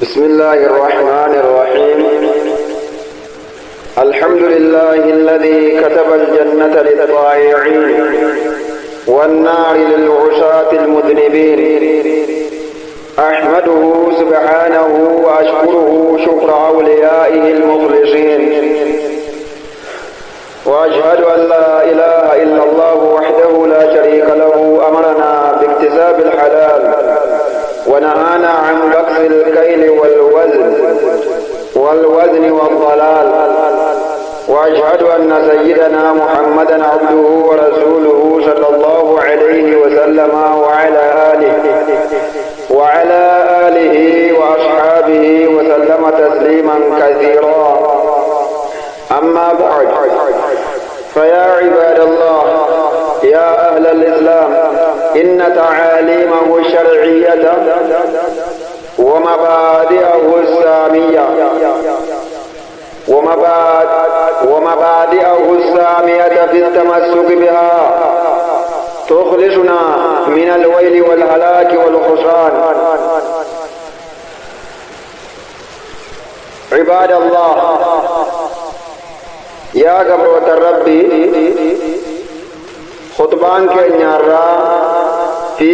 بسم الله الرحمن الرحيم. الحمد لله الذي كتب الجنة للطائعين والنار للعصاة المذنبين. أحمده سبحانه وأشكره شكر أوليائه المخلصين، وأشهد أن لا إله إلا الله وحده لا شريك له أمرنا باكتساب الحلال ونهانا عن بخس الكيل والوزن والضلال. وأشهد أن سيدنا محمدا عبده ورسوله صلى الله عليه وسلم وعلى آله وأصحابه وسلم تسليما كثيرا. أما بعد، فيا عباد الله، يا أهل الإسلام، إن تعاليمه الشرعية ومبادئه السامية في التمسك بها تخلصنا من الويل والهلاك والخسران. عباد الله، يا قبرة الرب، خطبان كنيارا في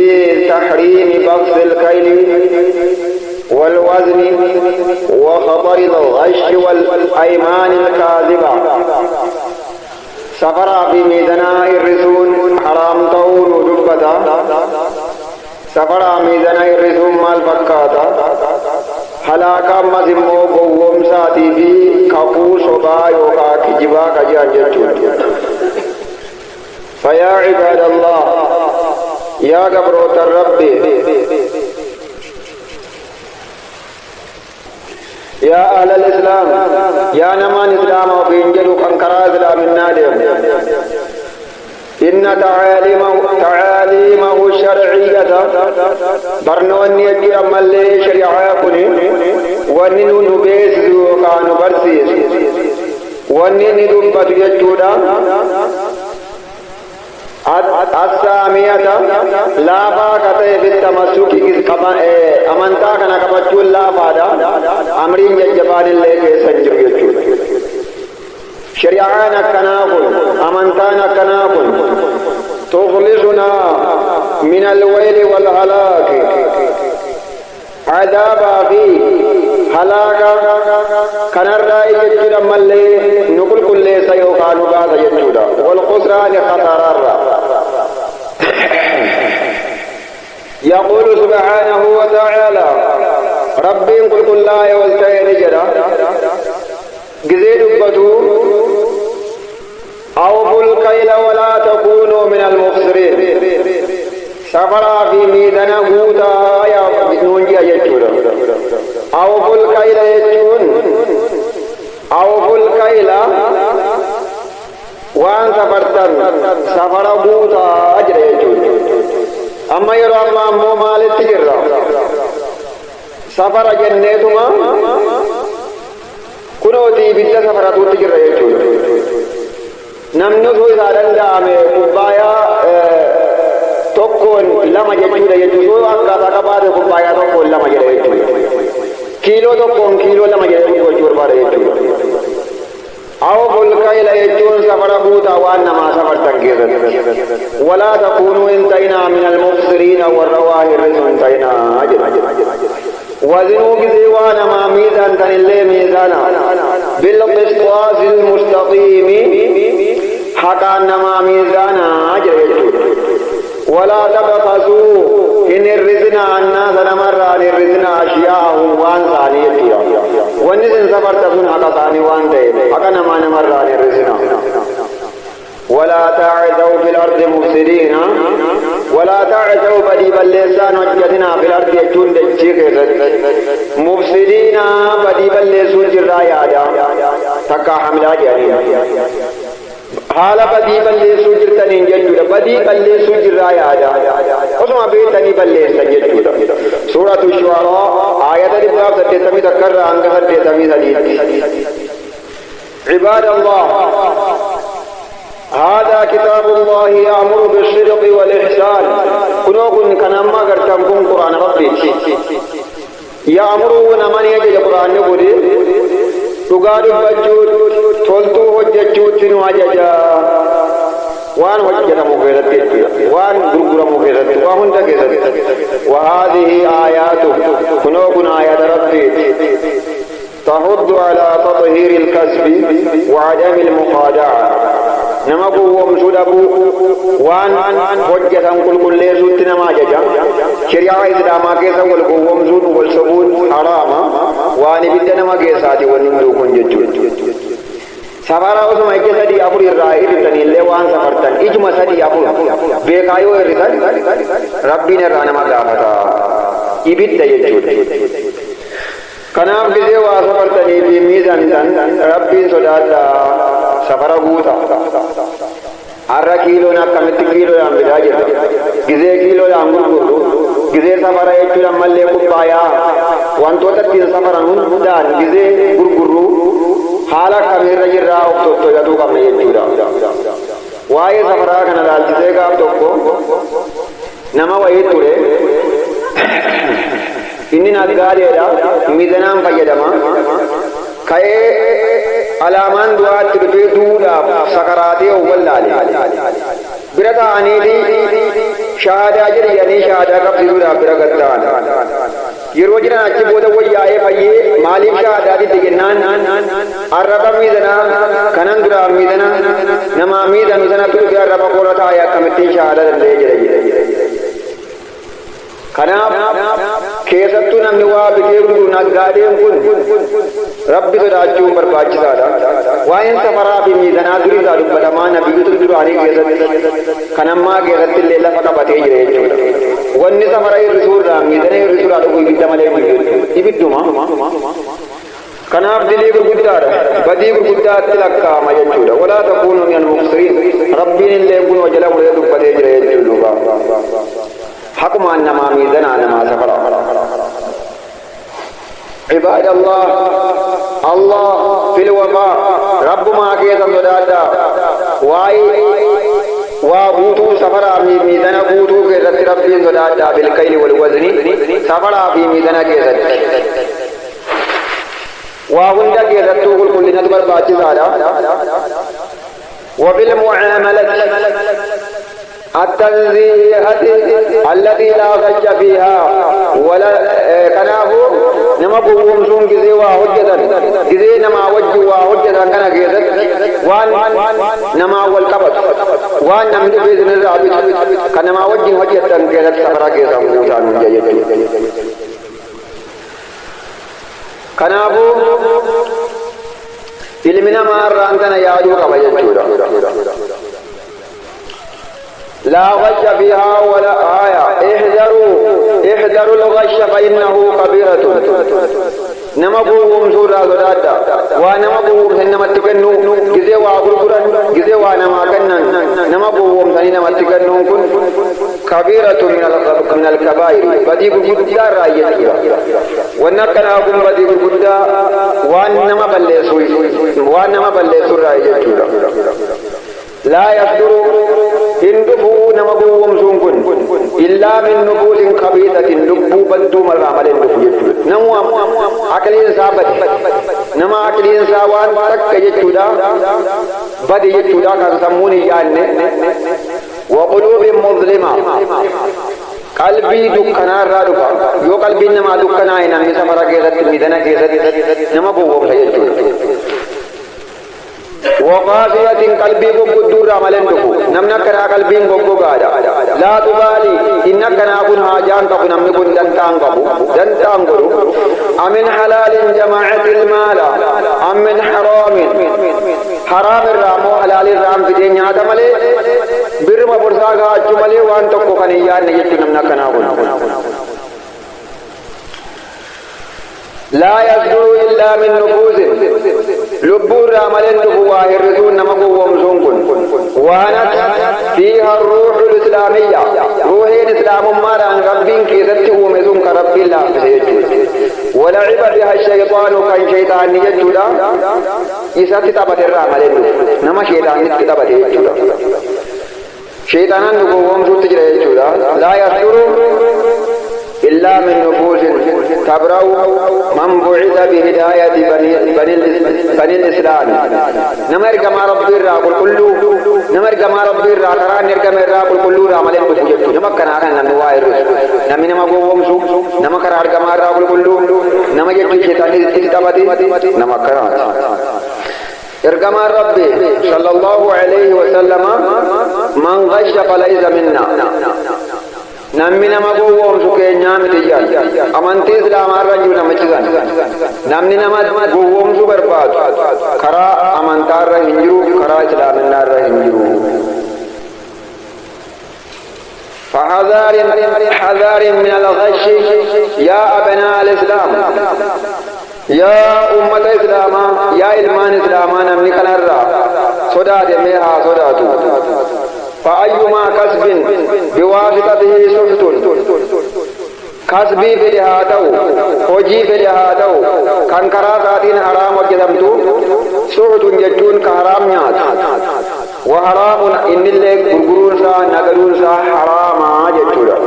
تحريم بخس الكيل والوزن وخطر الغش والأيمان الكاذبة. سفر في ميدنا الرسول حرام طول ودبتا، سفر ميدنا الرسول مال فكاتا، هلاكا مزمو قوم ساتي في كفو صبا يوكا كجبا كجاجتون. فيا عباد الله، يا قبروت الرب، يا أهل الإسلام، يا نمان إسلام وبينجلو كنكرا إسلام النادم، إن تعاليمه الشرعية برنوني يجي أمالي شريعة كني وننو نبيس وكانو برسيس وننو ندبت يجودا السامية لا باكة في التمسك أمانتا كان كبتشول لا بادا أمرين يجبان اللي كيسنجر يجود شريعانا كناكل أمانتانا كناكل تخلصنا من الويل والهلاك. عذابا في هلاكا كان الرأي يجود ملي نقول كل سيوكانو بعد يجود والخسران خطرار. يقول سبحانه وتعالى: ربي قل كل لا يوزتين جدا قزيد بطو أوفوا الكيل ولا تكونوا من المخسرين. سفر في ميدنا هودا يا نونجي يجود أوفوا الكيل يجون أوفوا الكيل وان سفرتن سفر هودا أجر يجود. أما يرى الله مال تجرى سفر جنتما كنوتي بيت سفر تجرى يجود. نمنو سوى دندام كوبايا توكون لما يجود يجود أكاد أكبر كوبايا توكون لما يجود كيلو توكون كيلو لما يجود بار يجود. أو كل كيل يجون سفر بوتا وأن ما سفر تنكير. ولا تكونوا انتينا من المبصرين والرواه الرزق انتينا أجل. وزنوا بزيوان ما ميزان تنلي ميزانا بالقسطاس المستقيم حقا نما ميزانا أجل. ولا تبخسوا إن الرزنا الناس نمر عن الرزنا أشياءهم وان ثانيتها ونزل سفر تكون حقا ثاني وان تيب حقا نما نمر عن الرزنا. ولا تعثوا في الأرض مفسدين ولا تعثوا بديب اللسان وجدنا في الأرض يجون دجيك مفسدين بديب اللسان جرايا تكا حملا جانيا حالا بدی بلے سوجرتنین جدودا بدی بلے سوجرایا آجا اسما بیتنی بلے سجدودا. سورة الشعراء آیت الابراف سٹے سمی تکر رانگ سٹے سمی حدیث. عباد الله، هذا كتاب الله يأمر بالصدق والإحسان. كنوكن كنما قرتمكم قرآن ربي يأمرون من يجد القرآن يقول تقارب بجود تولتو حججود تنواججا وان حجنا مغيرت وان غرغر مغيرت وان تغيرت وهذه آيات كنوكن آيات ربي تحض على تطهير الكسب وعدم المخادعة نمبو ومسودبو وان حجة كل ليسوت نماججا شريعة إسلاما كيسا والقوم والسبون حراما وان بدنا ما كيساتي ونمدو كنججون سفارا وسما يكسدي أفر الرائد تنيل وان سفرتن إجما سدي أفر بيكايو الرسال ربنا رانا ما دافتا إبت يجود كنام كذي واسفرتني بميزان تن ربي صداتا سفرا غوتا أرى كيلو نا كمت كيلو يام بلاجر كذي كيلو يام غرغر كذي سفرا يجود ملء كوبايا وان توتا تين سفرا نودان كذي غرغر حالا كمير رجرا وقتو يدو كم يجودا واي سفرا كنا دالجسے کا توکو نما وای تورے inni naggaadheedha miizanaan fayyadama ka'ee alaamaan du'aatti dhufee duudhaaf sakaraatee wallaale bira ta'aniiti shaahadaa jedhanii shaahadaa qabsiisuudhaaf bira gatta'an yeroo jiran achi booda wayyaa'ee fayyee maaliif shaahadaatitti jennaan arraba miizanaa kanan duraa miizana namaa miizanu sanatti dhufee arraba qola taa'ee akkamittiin shaahadaa danda'ee jedha kanaaf keessattuu namni waa bitee gurguru naggaadeen kun rabbi sodaachuun barbaachisaadha. Waa'een safaraa fi miizanaa duriisaa dubbatamaa nabiyyoota duraanii keessatti kan ammaa keessatti illee lafa qabatee jira jechuudha. Wanni safara hir'isuurraa miizana hir'isuurraa dhuguu ibidda malee ibidduma. Kanaaf dilii gurguddaadha. Badii gurguddaatti lakkaa'ama jechuudha. Walaa takuunu minal muqsiriin rabbiin illee kun wajjala bulee dubbatee jira jechuudha. حكم أنما ميزنا أنما سفر عباد الله الله في الوفاء رب ما كيسا صدادا واي وابوتو سفر ميزنا بوتو كيسا ربين صدادا بالكيل والوزن سفر في ميزنا كيسا وهند كيسا توقل كل نتبر باجي وبالمعاملة التنزيهة التي لا غش فيها ولا كنافو نما بوم سون كذي وحجة كذي نما وجه وحجة كنا كذا وان نما والكبت وان نمد بيزن الرابط كنما وجه حجة كذا سفرا كذا موسى نجيت كنافو علمنا ما رانتنا يادو كبير لا غش فيها ولا آية احذروا الغش فإنه كبيرة نما بوم سورة غدادا ونما بوم نما تكنو جزء وأقولن جزء ونما كنن نما بوم ثاني نما تكنو كن كبيرة من الكبائر بدي بقدر رأيتها ونكنا أقوم بدي بقدر وانما بلسوا رأيتها لا يصدر هندفو نمبوهم سنكن إلا من نفوس خبيثة لبو بدو مرامل هندفو نمو أكلين سابت نما أكلين ساوان تك يجودا بدي يجودا كان سموني يعني وقلوب مظلمة قلبي دكنا رادفا يو قلبي نما دكنا إنا مسافر كيسد ميدنا كيسد نمبوهم سيجودا وقافية قلبي بقدور عملن دكو نمنا كنا قلبين بقو قادا لا تبالي إنك كنا كن حاجان كفو نمنا كن دنتان كفو دنتان كرو أمن حلال جماعة المال أمن حرام الرامو حلال الرام في دنيا تمالي برما برساقا أجمالي وان تقو خنيان نجد نمنا كنا كن لا يصدر إلا من نفوس لبور عملن دفوا يرسون نمكو ومسونكن وانت فيها الروح الإسلامية روحين إسلام ماران ربين كيست ومسون كرب الله ولعب بها الشيطان كان شيطان يجودا إسات تبت الرعملن نما شيطان تبت يجودا شيطانان دفوا ومسون تجرى يجودا لا يصدر إلا من نفوس تبرأ من بعث بهداية بني الإسلام نمر كما ربي الراقل كله نمر كما ربي الراقران نركم الراقل كله راملين بجيبتو نمك كناكا نموائر نمي نما قومسو نمك كرار كما الراقل كله نما جبتو شيطاني تتبتي نمك كرار اركما ربي صلى الله عليه وسلم من غش فليس منا namni nama gowwoomsu keenyaa miti jedha amantii islaamaa irra jiru namichi sana namni nama gowwoomsu barbaadu karaa amantaa irra hin jiru karaa islaaminaa irra hin jiru فحذار من الغش يا أبناء الإسلام يا أمة الإسلام يا إلمان الإسلام نمني كنرى صدات ميها صداتو فأيما كسب بواسطته سحت كسبي في لهاتو وجي في لهاتو كان كراتين حرام وجدمتو سحت ججون كحرام نيات وحرام إن اللي قرقرون سا نقرون سا حرام ججولا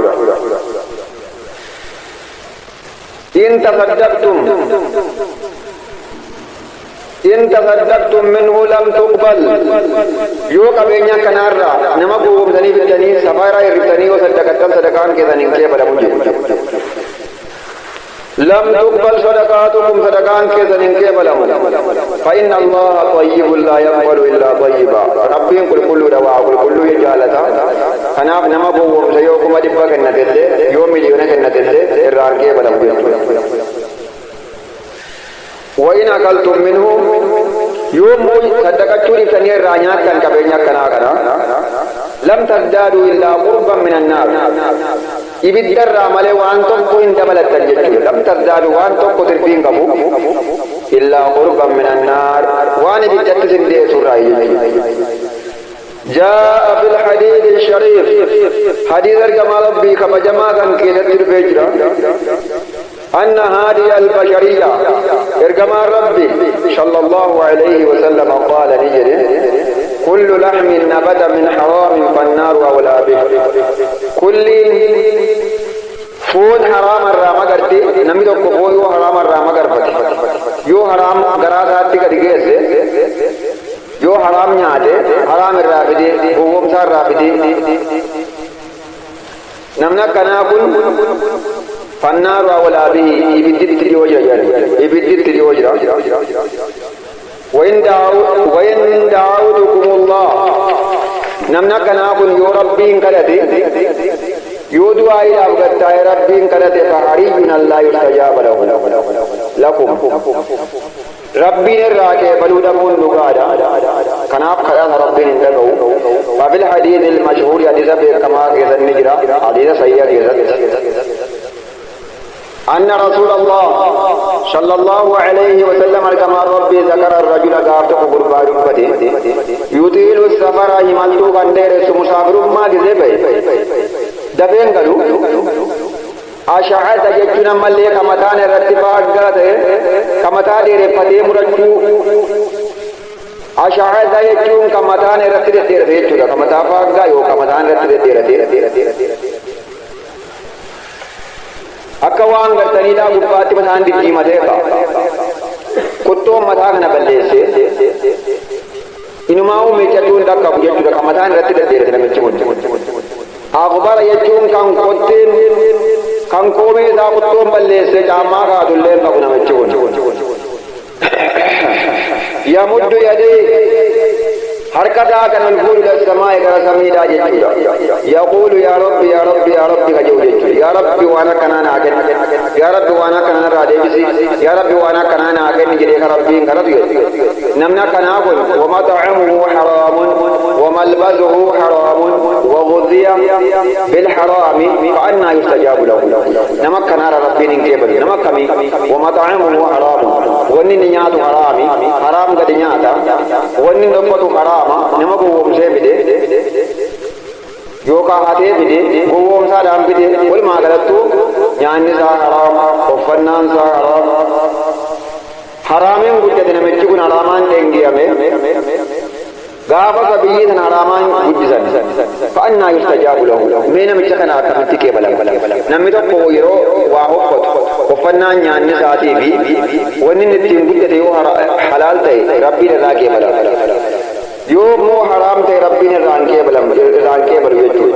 إن تصدقتم منه لم تقبل يوكا بينيا كنارا نما قوم ذني بالجني سفارا يرتني وصدقتم صدقان كذا نينكي بلا مجھے لم تقبل صدقاتكم صدقان كذا نينكي بلا مجھے فإن الله طيب لا يقبل إلا طيبا ربي كل دواء كل يجالتا أنا نما قوم سيوكم أدبا كنتل يوم مليون كنتل إرانكي بلا مجھے وإن أكلتم منه يوم صدقتوا لسنير رانيات كان كبينيا كنا لم تزدادوا إلا قربا من النار يبدر رامله وأنتم كوين دبلت تجدوا لم تزدادوا وأنتم كتربين كبو إلا قربا من النار وأنا بجت سندي سوري جاء في الحديث الشريف حديث الجمال ربي كما جماعة كيدت البجرة أن هذه البشرية إرجما ربي صلى الله عليه وسلم قال نجري كل لحم نبت من حرام فالنار أولى به كل فون حرام الرام قرتي نميدو كفو يو حرام الرام قرفتي يو حرام قراتي كديجيس يو حرام نياده حرام الرافدي هو مسار رافدي نمنا كناكل فالنار أولى به يبدت اليوجر وإن دعوتكم الله نمنا كناكن يو ربين كرتي يو دعاء أبغتا ربين كرتي فحرينا الله يستجاب لكم ربين الراكي بلودكم نقادا كناف خيان ربين اندقوا ففي الحديث المشهور حديث كما كذا النجرة حديث سيئة كذا أن رسول الله صلى الله عليه وسلم كما ربي ذكر الرجل قارته قربا ربته يطيل السفر يملتو قندير مسافر ما جزبه دبين قالوا أشعث جتنا ملي كمتان رتفاق قلته كمتان رفتي مرجو أشعث جتون كمتان رتفاق قلته كمتان فاقا يو كمتان رتفاق أكوان قرتني لا غباتي مثلاً دي مدرسة كتوم مثلاً بلّيسه إنما هو ميجاتون دا كابوجت دا كمثلاً رتّي ديرة نمشون أخبار يجون كان كتين كان كومي دا كتوم بلّيسه جامع كادولين كابونا نمشون يمد يديه حركتا كان نقول للسماء كرسميدا جيجا يقول يا رب يا رب يا رب كجوجي يا رب وانا كنا ناكن يا رب وانا كنا راديبسي يا رب وانا كنا ناكن جري ربي كربي نمنا كنا قول ومطعمه حرام وملبسه حرام وغذي بالحرام فأنا يستجاب له نمك كنا ربي نكبر نمك كمي ومطعمه حرام وني نيات حرام حرام قد نياتا وني نقطه حرام نما قوم سيبدي يوكا هاتي بدي قوم سادام بدي كل ما قلتو يعني سا حرام وفنان سا حرام حرامين قجتنا مجيكون حرامان دنگي أمي غافة سبيلين حرامان قجسان فأنا يستجاب له مين مجتكنا كفتك بلا نمي تقو يرو واهو وفنان يعني ساتي في ونن التيم قلت يو حلال تي ربي نراكي بلا يو مو حرام تي ربي نراكي بلا يجو.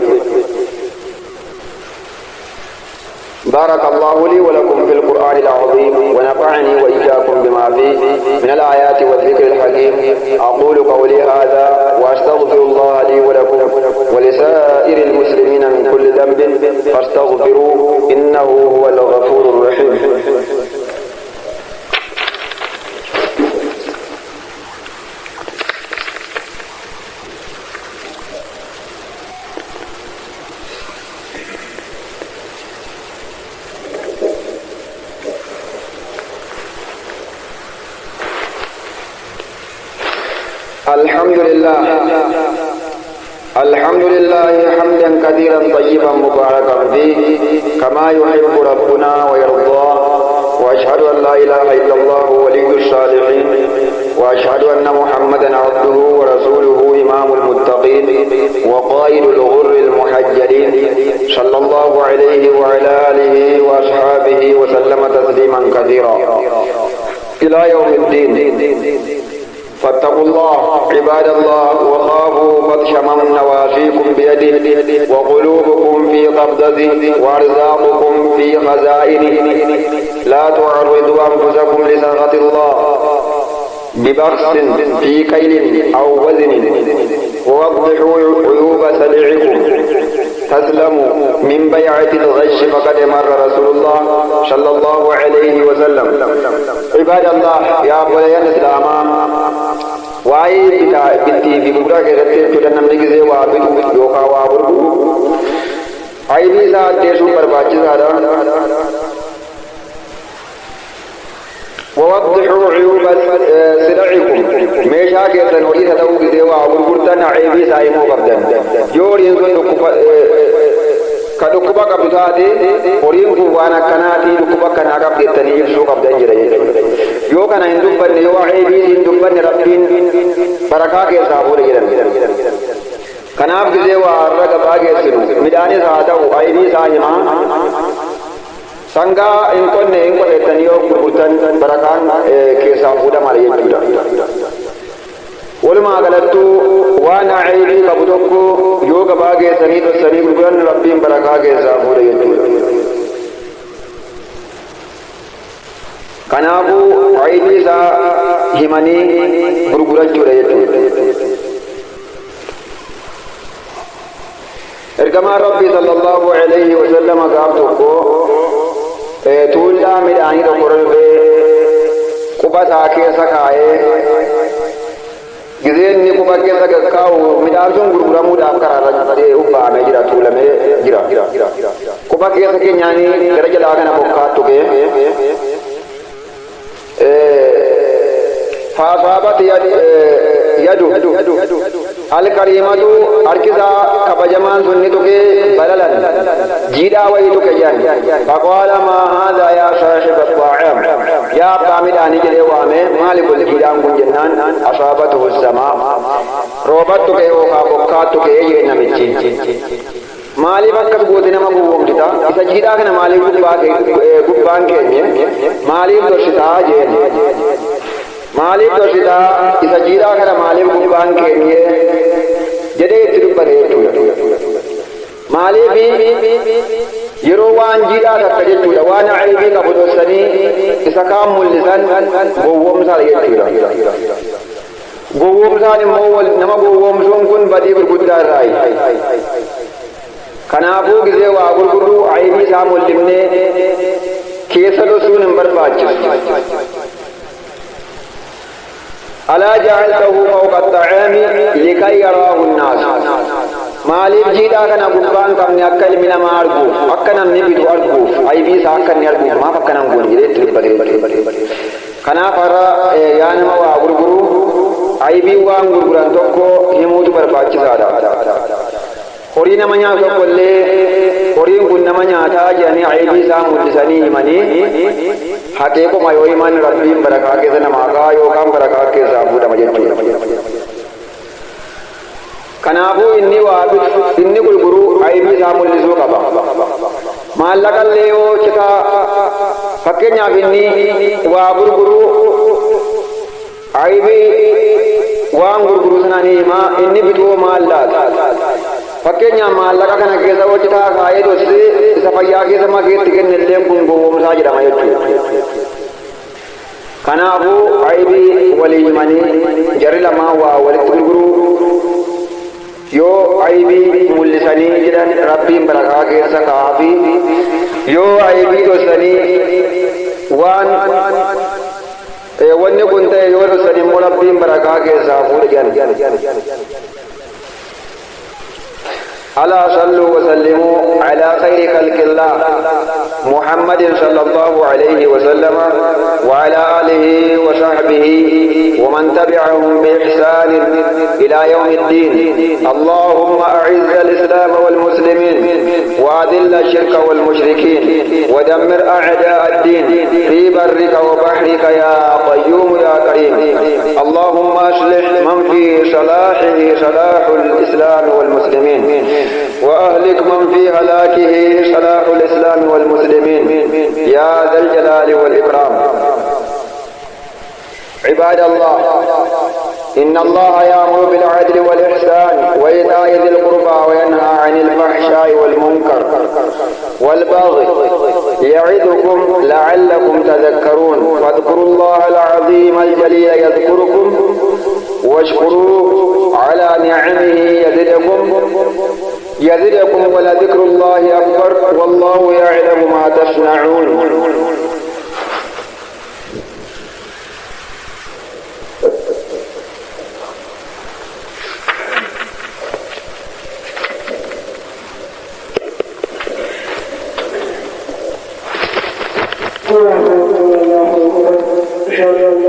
بارك الله لي ولكم في القرآن العظيم ونفعني وإياكم بما فيه من الآيات والذكر الحكيم. أقول قولي هذا وأستغفر الله لي ولكم ولسائر المسلمين من كل ذنب فاستغفروه إنه هو الغفور الرحيم. الحمد لله حمدا كثيرا طيبا مباركا فيه كما يحب ربنا ويرضى. واشهد ان لا اله الا الله ولي الصالحين واشهد ان محمدا عبده ورسوله امام المتقين وقائد الغر المحجلين صلى الله عليه وعلى اله واصحابه وسلم تسليما كثيرا الى يوم الدين. فاتقوا الله عباد الله وخافوا بطش من نواسيكم بيده وقلوبكم في قبضته وارزاقكم في خزائنه. لا تعرضوا انفسكم لسخط الله ببخس في كيل او وزن ووضحوا عيوب سلعكم تسلموا من بيعة الغش فقد مر رسول الله صلى الله عليه وسلم. عباد الله يا بني الإسلام واي بنتي في بكرة كذا تودنا نمجي وابد يوكا وابد أي بيسا تيسو برباجي هذا ووضحوا عيوب سلعكم ميشا كذا نوري هذا وكذا وابد كرتنا أي بيسا يمو قبضن يور ينزل كدوكبا كبتادي أورين كوانا كناتي دوكبا كنا كبتني يسوع كبتن جري يو كنا هندوب بني يو عيبي هندوب بني ربين بركة كيسابور جرن كناب كذي وارلا كبا كيسلو ميداني سادا وعيبي ساجما سانغا إنكون إنكون تنيو كبتن بركة كيسابورا ماري جرا ولما قالتو وانا عيبي كبدوكو يوغا باغي سنيد سنيد غن ربين بركا کے زابور یتو کنابو عيبي سا ہمنی غرغرچو رہتو ارگما ربی صلی اللہ علیہ وسلم قابتوکو تولا مدانی تو قرن پہ قبط آکے سکھائے Gizeen ni kuba keessa gaggaawu midhaan gurguramuu dhaaf karaa irra ubbaamee jira tuulamee jira. Kuba keessa keenyaanii gara jalaa kana bokkaattu ga'e. Faafaabati yadu alkariimatu harkisaa kabajamaan sunni tuqee balalan jiidhaa wayii tuqe jedhan. Faqaala maa haadhaa yaa saahiba xaa'am yaa abbaa midhaanii jedhee waame maali golli jiidhaan kun jennaan asaabatuhu samaa roobattu ka'e yookaan bokkaattu ka'e jee namichi. Maaliif akkas gooti nama gowwoomsita isa jiidhaa kana maaliif gubbaan keenye maaliif dorsitaa jeen. Maaliif dorsitaa isa jiidhaa kana maaliif gubbaan keenye jedhee itti dubbate jechuudha. Maaliif yeroo waan jiidhaa takka jechuudha waan aybii qabu dorsanii isa kaan mul'isan gowwoomsaa jechuudha. Gowwoomsaan immoo nama gowwoomsuun kun badii gurguddaa irraayi. Kanaafuu gizee waa gurguruu aybii isaa mul'ifnee keessa dhoksuun hin barbaachisu. ألا جعلته فوق الطعام لكي يراه الناس maaliif jiidhaa kana gubbaan qabne akka ilmi namaa arguuf akka namni bitu arguuf aybii isaa akka inni arguuf maaf akka nan goone jedhee itti dubbate. Kanaaf har'a yaa nama waa gurguru aybii waan gurguran tokko himuutu barbaachisaadha. Horii nama nyaatu tokko illee horiin kun nama nyaataa jedhanii aybii isaa mul'isanii himanii haqiiquma yoo himan rabbiin barakaa keessa namaa kaa yookaan barakaa keessaa fuudhama jechuudha. Kanaafuu inni waa inni gurguru aybii isaa mul'isuu qaba. Maallaqa illee yoo citaa fakkeenyaaf inni waa gurguru aybii waan gurguru sananii himaa inni bituu maallaqa. Fakkeenyaaf maallaqa kana keessa yoo citaa kaayee dhossee isa fayyaa keessa makeetti kennellee kun gowwoomsaa jedhama jechuudha. Kanaafuu aybii walii himanii jarri lamaan waa walitti gurguru yoo aybii mul'isanii jedhan rabbiin barakaa keessa kaa'aafi yoo aybii dhossanii waan wanni kun ta'e yoo dhossanii immoo rabbiin barakaa keessaa fuudhe jedhan. ألا صلوا وسلموا على خير خلق الله محمد صلى الله عليه وسلم وعلى آله وصحبه ومن تبعهم بإحسان إلى يوم الدين. اللهم أعز الإسلام والمسلمين وأذل الشرك والمشركين ودمر أعداء الدين في برك وبحرك يا قيوم يا كريم. اللهم أصلح من في صلاحه صلاح الإسلام والمسلمين وأهلك من في هلاكه صلاح الإسلام والمسلمين يا ذا الجلال والإكرام. عباد الله، إن الله يأمر بالعدل والإحسان وإيتاء ذي القربى وينهى عن الفحشاء والمنكر والبغي يعظكم لعلكم تذكرون. فاذكروا الله العظيم الجليل يذكركم واشكروه على نعمه يزدكم ولذكر الله أكبر والله يعلم ما تصنعون. الله أكبر الله أكبر.